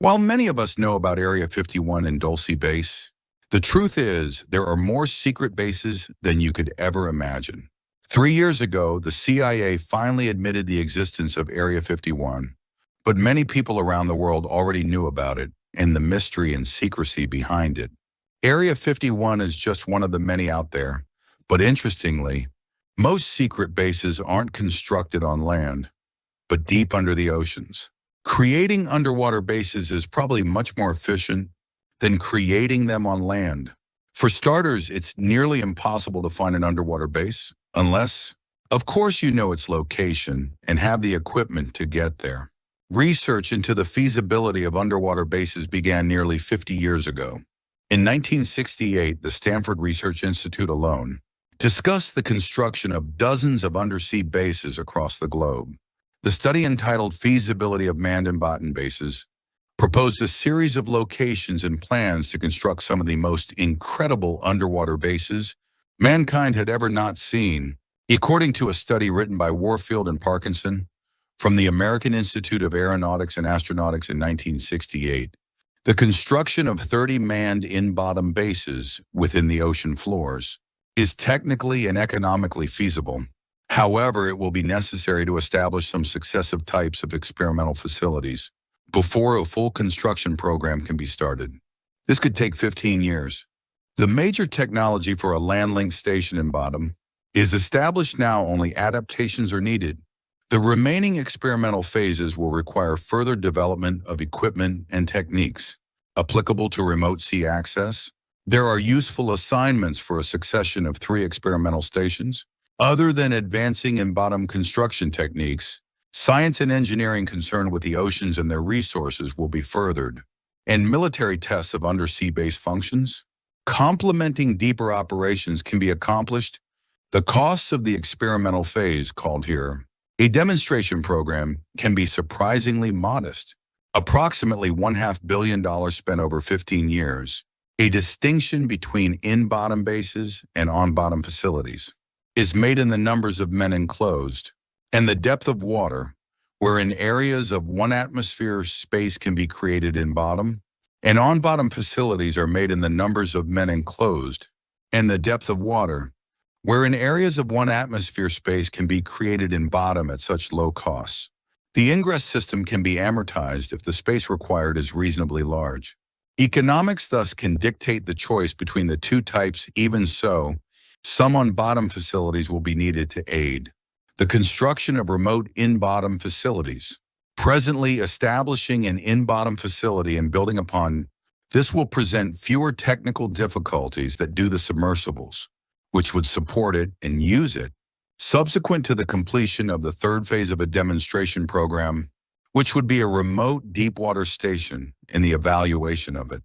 While many of us know about Area 51 and Dulce Base, the truth is there are more secret bases than you could ever imagine. 3 years ago, the CIA finally admitted the existence of Area 51, but many people around the world already knew about it and the mystery and secrecy behind it. Area 51 is just one of the many out there, but interestingly, most secret bases aren't constructed on land, but deep under the oceans. Creating underwater bases is probably much more efficient than creating them on land. For starters, it's nearly impossible to find an underwater base, unless, of course, you know its location and have the equipment to get there. Research into the feasibility of underwater bases began nearly 50 years ago. In 1968, the Stanford Research Institute alone discussed the construction of dozens of undersea bases across the globe. The study, entitled Feasibility of Manned and Bottom Bases, proposed a series of locations and plans to construct some of the most incredible underwater bases mankind had ever not seen, according to a study written by Warfield and Parkinson from the American Institute of Aeronautics and Astronautics in 1968. The construction of 30 manned in-bottom bases within the ocean floors is technically and economically feasible. However, it will be necessary to establish some successive types of experimental facilities before a full construction program can be started. This could take 15 years. The major technology for a land-linked station in bottom is established now. Only adaptations are needed. The remaining experimental phases will require further development of equipment and techniques applicable to remote sea access. There are useful assignments for a succession of 3 experimental stations. Other than advancing in bottom construction techniques, science and engineering concerned with the oceans and their resources will be furthered, and military tests of undersea base functions, complementing deeper operations, can be accomplished. The costs of the experimental phase, called here a demonstration program, can be surprisingly modest, approximately $1.5 billion spent over 15 years. A distinction between in-bottom bases and on-bottom facilities is made in the numbers of men enclosed and the depth of water, wherein areas of 1 atmosphere space can be created in bottom, and on-bottom facilities are made in the numbers of men enclosed and the depth of water, wherein areas of 1 atmosphere space can be created in bottom at such low costs. The ingress system can be amortized if the space required is reasonably large. Economics thus can dictate the choice between the 2 types. Even so, some on-bottom facilities will be needed to aid the construction of remote in-bottom facilities. Presently, establishing an in-bottom facility and building upon this will present fewer technical difficulties that do the submersibles, which would support it and use it. Subsequent to the completion of the 3rd phase of a demonstration program, which would be a remote deep-water station, and the evaluation of it,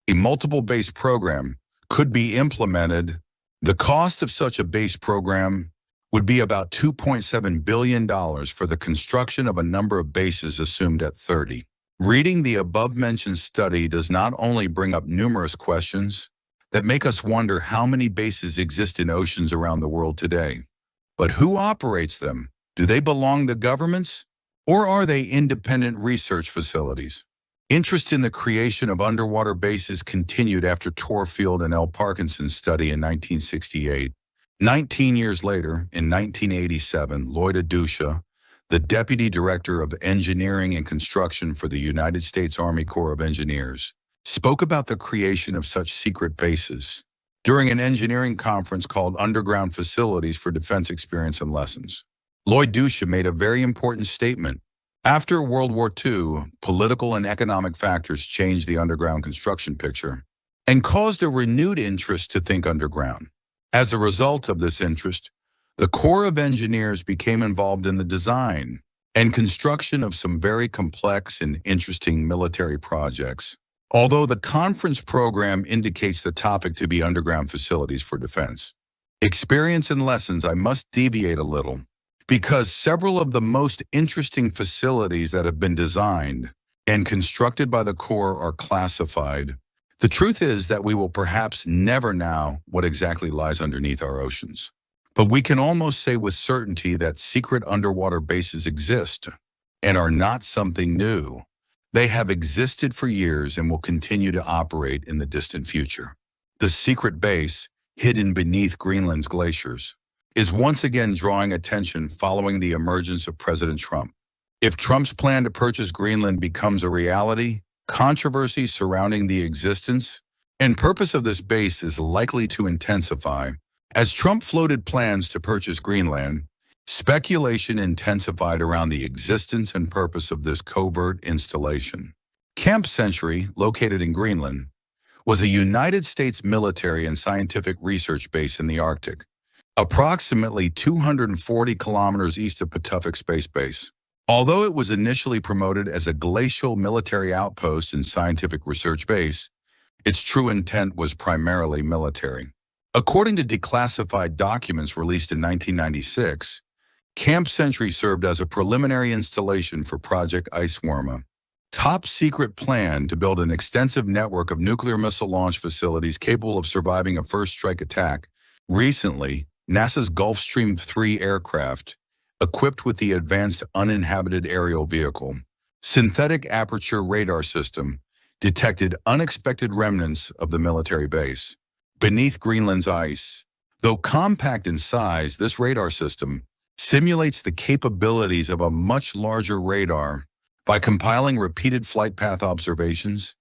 a multiple base program could be implemented. The cost of such a base program would be about $2.7 billion for the construction of a number of bases assumed at 30. Reading the above-mentioned study does not only bring up numerous questions that make us wonder how many bases exist in oceans around the world today, but who operates them? Do they belong to governments, or are they independent research facilities? Interest in the creation of underwater bases continued after Torfield and L. Parkinson's study in 1968. 19 years later, in 1987, Lloyd Adusha, the Deputy Director of Engineering and Construction for the United States Army Corps of Engineers, spoke about the creation of such secret bases during an engineering conference called Underground Facilities for Defense Experience and Lessons. Lloyd Adusha made a very important statement. After World War II, political and economic factors changed the underground construction picture and caused a renewed interest to think underground. As a result of this interest, the Corps of Engineers became involved in the design and construction of some very complex and interesting military projects. Although the conference program indicates the topic to be underground facilities for defense experience and lessons, I must deviate a little, because several of the most interesting facilities that have been designed and constructed by the Corps are classified. The truth is that we will perhaps never know what exactly lies underneath our oceans, but we can almost say with certainty that secret underwater bases exist and are not something new. They have existed for years and will continue to operate in the distant future. The secret base, hidden beneath Greenland's glaciers, is once again drawing attention following the emergence of President Trump. If Trump's plan to purchase Greenland becomes a reality, controversy surrounding the existence and purpose of this base is likely to intensify. As Trump floated plans to purchase Greenland, speculation intensified around the existence and purpose of this covert installation. Camp Century, located in Greenland, was a United States military and scientific research base in the Arctic, approximately 240 kilometers east of Patuxent Space Base. Although it was initially promoted as a glacial military outpost and scientific research base, its true intent was primarily military. According to declassified documents released in 1996, Camp Century served as a preliminary installation for Project Iceworm, a top-secret plan to build an extensive network of nuclear missile launch facilities capable of surviving a first-strike attack. Recently, NASA's Gulfstream 3 aircraft, equipped with the Advanced Uninhabited Aerial Vehicle synthetic aperture radar system, detected unexpected remnants of the military base beneath Greenland's ice. Though compact in size, this radar system simulates the capabilities of a much larger radar by compiling repeated flight path observations,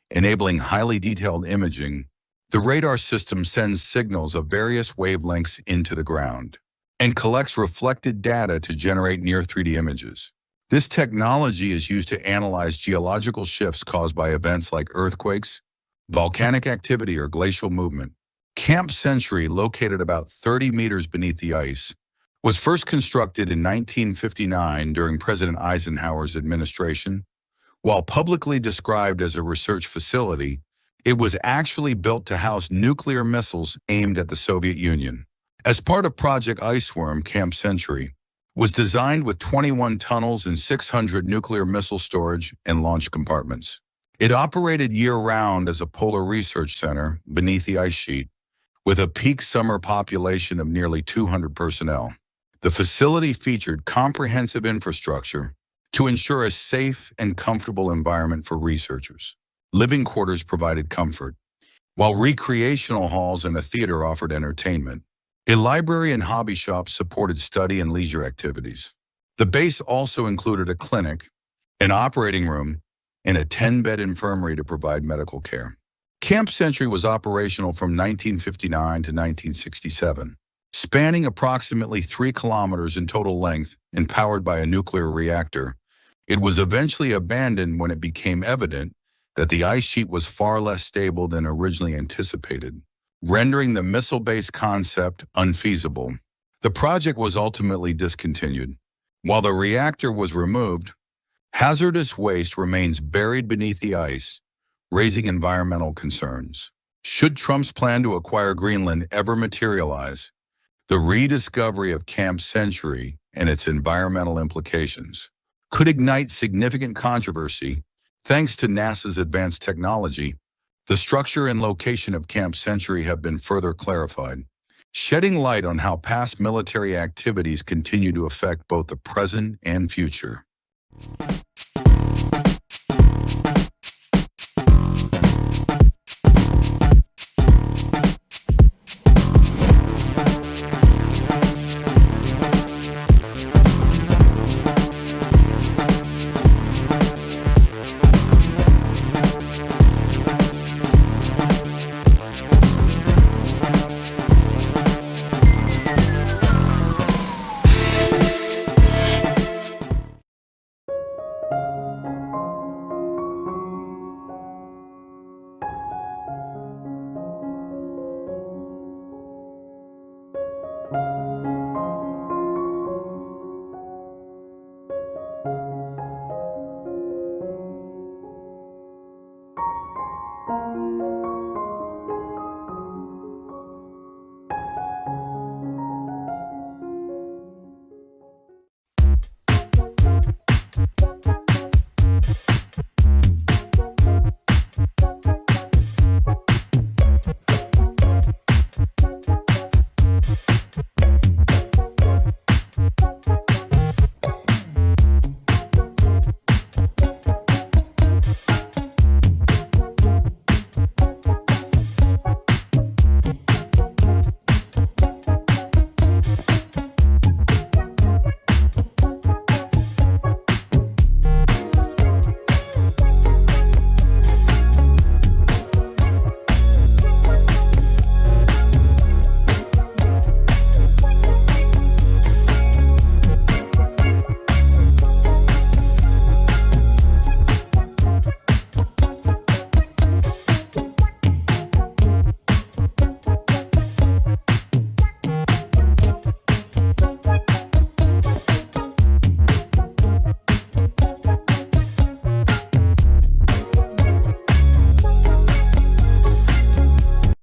enabling highly detailed imaging. The radar system sends signals of various wavelengths into the ground and collects reflected data to generate near 3D images. This technology is used to analyze geological shifts caused by events like earthquakes, volcanic activity, or glacial movement. Camp Century, located about 30 meters beneath the ice, was first constructed in 1959 during President Eisenhower's administration. While publicly described as a research facility, it was actually built to house nuclear missiles aimed at the Soviet Union. As part of Project Iceworm, Camp Century was designed with 21 tunnels and 600 nuclear missile storage and launch compartments. It operated year-round as a polar research center beneath the ice sheet, with a peak summer population of nearly 200 personnel. The facility featured comprehensive infrastructure to ensure a safe and comfortable environment for researchers. Living quarters provided comfort, while recreational halls and a theater offered entertainment. A library and hobby shop supported study and leisure activities. The base also included a clinic, an operating room, and a 10-bed infirmary to provide medical care. Camp Century was operational from 1959 to 1967, spanning approximately 3 kilometers in total length and powered by a nuclear reactor. It was eventually abandoned when it became evident that the ice sheet was far less stable than originally anticipated, rendering the missile-based concept unfeasible. The project was ultimately discontinued. While the reactor was removed, hazardous waste remains buried beneath the ice, raising environmental concerns. Should Trump's plan to acquire Greenland ever materialize, the rediscovery of Camp Century and its environmental implications could ignite significant controversy. Thanks to NASA's advanced technology, the structure and location of Camp Century have been further clarified, shedding light on how past military activities continue to affect both the present and future.